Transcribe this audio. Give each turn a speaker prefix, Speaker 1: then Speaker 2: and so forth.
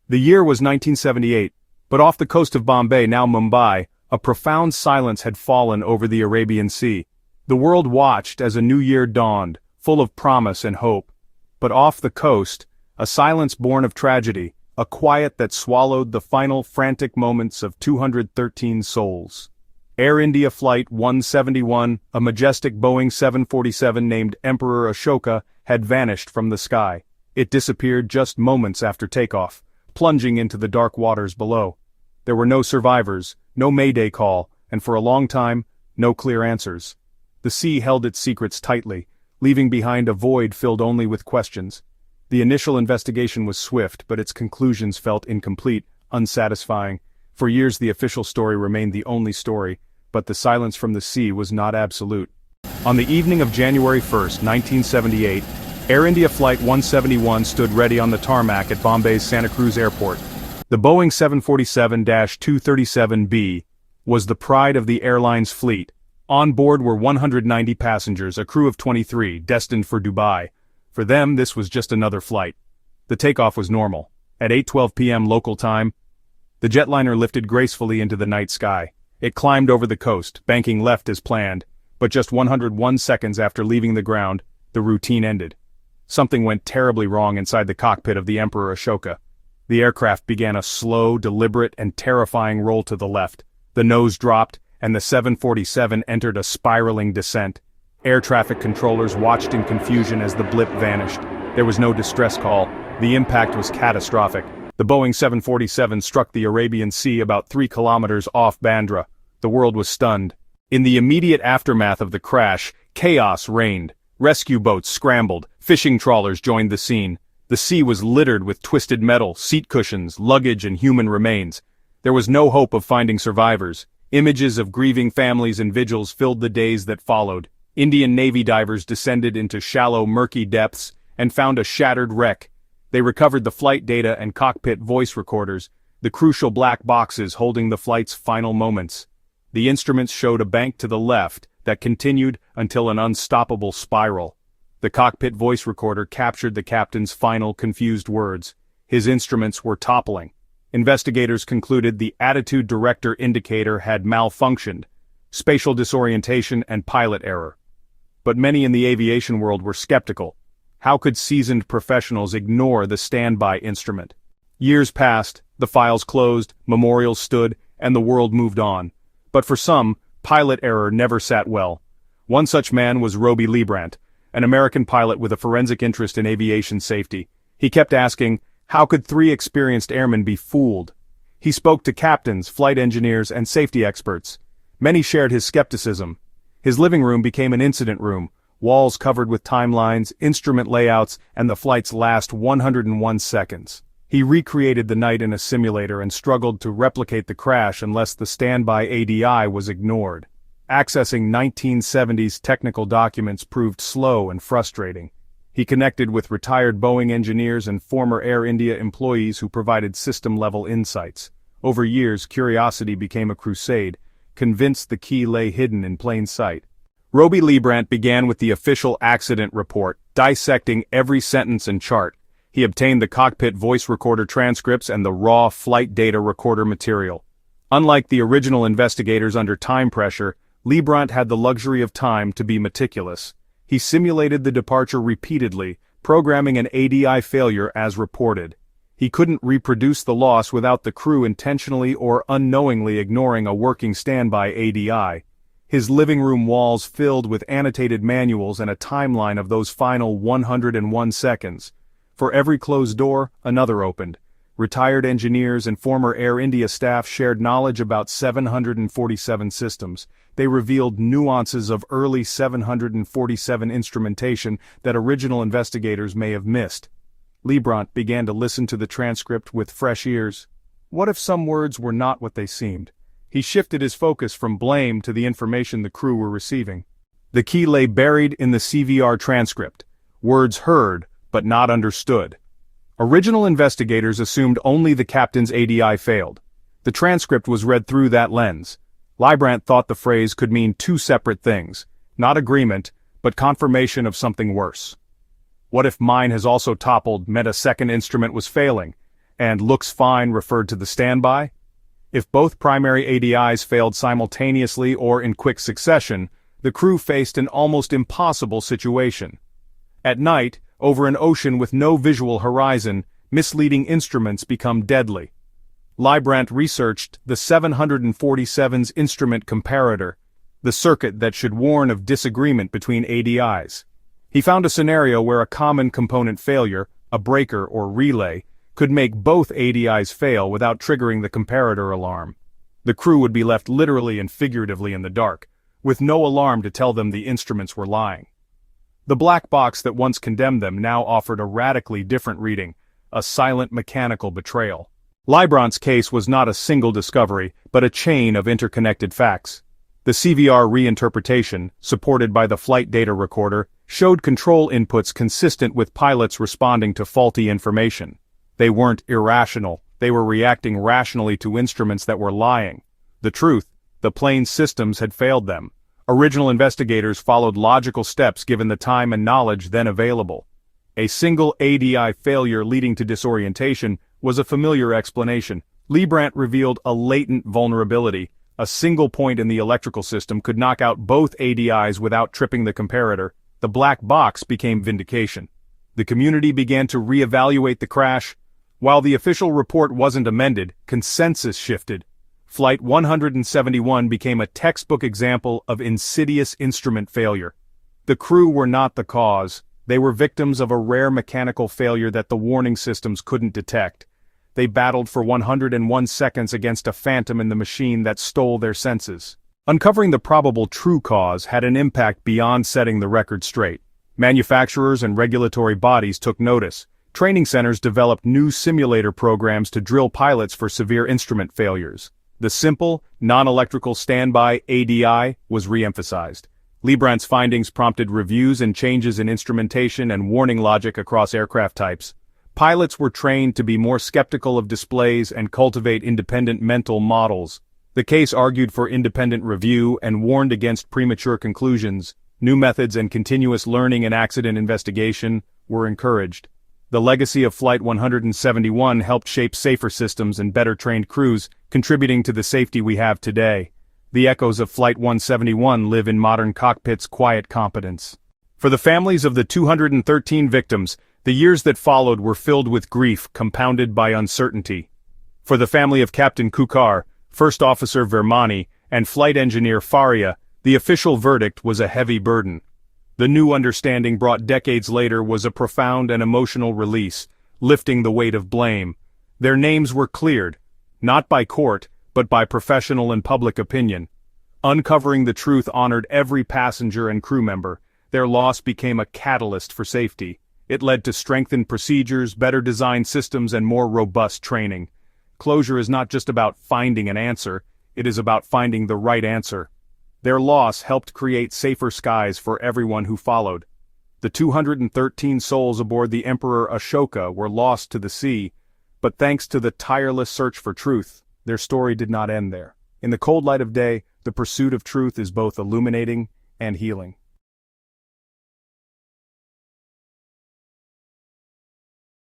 Speaker 1: The year was 1978, but off the coast of Bombay, now Mumbai, a profound silence had fallen over the Arabian Sea. The world watched as a new year dawned, full of promise and hope. But off the coast, a silence born of tragedy, a quiet that swallowed the final frantic moments of 213 souls. Air India Flight 171, a majestic Boeing 747 named Emperor Ashoka, had vanished from the sky. It disappeared just moments after takeoff, plunging into the dark waters below. There were no survivors, no mayday call, and for a long time, no clear answers. The sea held its secrets tightly, leaving behind a void filled only with questions. The initial investigation was swift, but its conclusions felt incomplete, unsatisfying. For years the official story remained the only story, but the silence from the sea was not absolute. On the evening of January 1, 1978, Air India Flight 171 stood ready on the tarmac at Bombay's Santa Cruz Airport. The Boeing 747-237B was the pride of the airline's fleet. On board were 190 passengers, a crew of 23, destined for Dubai. For them, this was just another flight. The takeoff was normal. At 8:12 p.m. local time, the jetliner lifted gracefully into the night sky. It climbed over the coast, banking left as planned, but just 101 seconds after leaving the ground, the routine ended. Something went terribly wrong inside the cockpit of the Emperor Ashoka. The aircraft began a slow, deliberate, and terrifying roll to the left. The nose dropped, and the 747 entered a spiraling descent. Air traffic controllers watched in confusion as the blip vanished. There was no distress call. The impact was catastrophic. The Boeing 747 struck the Arabian Sea about 3 kilometers off Bandra. The world was stunned. In the immediate aftermath of the crash, chaos reigned. Rescue boats scrambled, fishing trawlers joined the scene. The sea was littered with twisted metal, seat cushions, luggage, and human remains. There was no hope of finding survivors. Images of grieving families and vigils filled the days that followed. Indian Navy divers descended into shallow, murky depths and found a shattered wreck. They recovered the flight data and cockpit voice recorders, the crucial black boxes holding the flight's final moments. The instruments showed a bank to the left that continued until an unstoppable spiral. The cockpit voice recorder captured the captain's final confused words. His instruments were toppling. Investigators concluded the attitude director indicator had malfunctioned, spatial disorientation and pilot error. But many in the aviation world were skeptical. How could seasoned professionals ignore the standby instrument? Years passed, the files closed, memorials stood, and the world moved on. But for some, pilot error never sat well. One such man was Roby Liebrandt, an American pilot with a forensic interest in aviation safety. He kept asking, how could 3 experienced airmen be fooled? He spoke to captains, flight engineers, and safety experts. Many shared his skepticism. His living room became an incident room, walls covered with timelines, instrument layouts, and the flight's last 101 seconds. He recreated the night in a simulator and struggled to replicate the crash unless the standby ADI was ignored. Accessing 1970s technical documents proved slow and frustrating. He connected with retired Boeing engineers and former Air India employees who provided system-level insights. Over years, curiosity became a crusade, convinced the key lay hidden in plain sight. Roby Liebrandt began with the official accident report, dissecting every sentence and chart. He obtained the cockpit voice recorder transcripts and the raw flight data recorder material. Unlike the original investigators under time pressure, Liebrandt had the luxury of time to be meticulous. He simulated the departure repeatedly, programming an ADI failure as reported. He couldn't reproduce the loss without the crew intentionally or unknowingly ignoring a working standby ADI. His living room walls filled with annotated manuals and a timeline of those final 101 seconds. For every closed door, another opened. Retired engineers and former Air India staff shared knowledge about 747 systems. They revealed nuances of early 747 instrumentation that original investigators may have missed. Liebrandt began to listen to the transcript with fresh ears. What if some words were not what they seemed? He shifted his focus from blame to the information the crew were receiving. The key lay buried in the CVR transcript. Words heard, but not understood. Original investigators assumed only the captain's ADI failed. The transcript was read through that lens. Liebrandt thought the phrase could mean 2 separate things, not agreement, but confirmation of something worse. What if mine has also toppled meant a second instrument was failing? and "looks fine" referred to the standby. If both primary ADIs failed simultaneously or in quick succession, the crew faced an almost impossible situation. At night, over an ocean with no visual horizon, misleading instruments become deadly. Leibbrandt researched the 747's instrument comparator, the circuit that should warn of disagreement between ADIs. He found a scenario where a common component failure, a breaker or relay, could make both ADIs fail without triggering the comparator alarm. The crew would be left literally and figuratively in the dark, with no alarm to tell them the instruments were lying. The black box that once condemned them now offered a radically different reading, a silent mechanical betrayal. Leibrandt's case was not a single discovery, but a chain of interconnected facts. The CVR reinterpretation, supported by the flight data recorder, showed control inputs consistent with pilots responding to faulty information. They weren't irrational, they were reacting rationally to instruments that were lying. The truth, the plane's systems had failed them. Original investigators followed logical steps given the time and knowledge then available. A single ADI failure leading to disorientation was a familiar explanation. Leibbrandt revealed a latent vulnerability. A single point in the electrical system could knock out both ADIs without tripping the comparator. The black box became vindication. The community began to reevaluate the crash. While the official report wasn't amended, consensus shifted. Flight 171 became a textbook example of insidious instrument failure. The crew were not the cause. They were victims of a rare mechanical failure that the warning systems couldn't detect. They battled for 101 seconds against a phantom in the machine that stole their senses. Uncovering the probable true cause had an impact beyond setting the record straight. Manufacturers and regulatory bodies took notice. Training centers developed new simulator programs to drill pilots for severe instrument failures. The simple, non-electrical standby ADI was re-emphasized. Leibrandt's findings prompted reviews and changes in instrumentation and warning logic across aircraft types. Pilots were trained to be more skeptical of displays and cultivate independent mental models. The case argued for independent review and warned against premature conclusions. New methods and continuous learning and accident investigation were encouraged. The legacy of Flight 171 helped shape safer systems and better trained crews, contributing to the safety we have today. The echoes of Flight 171 live in modern cockpits' quiet competence. For the families of the 213 victims, the years that followed were filled with grief compounded by uncertainty. For the family of Captain Kukar, First Officer Vermani, and Flight Engineer Faria, the official verdict was a heavy burden. The new understanding brought decades later was a profound and emotional release, lifting the weight of blame. Their names were cleared, not by court, but by professional and public opinion. Uncovering the truth honored every passenger and crew member. Their loss became a catalyst for safety. It led to strengthened procedures, better designed systems, and more robust training. Closure is not just about finding an answer, it is about finding the right answer. Their loss helped create safer skies for everyone who followed. The 213 souls aboard the Emperor Ashoka were lost to the sea, but thanks to the tireless search for truth, their story did not end there. In the cold light of day, the pursuit of truth is both illuminating and healing.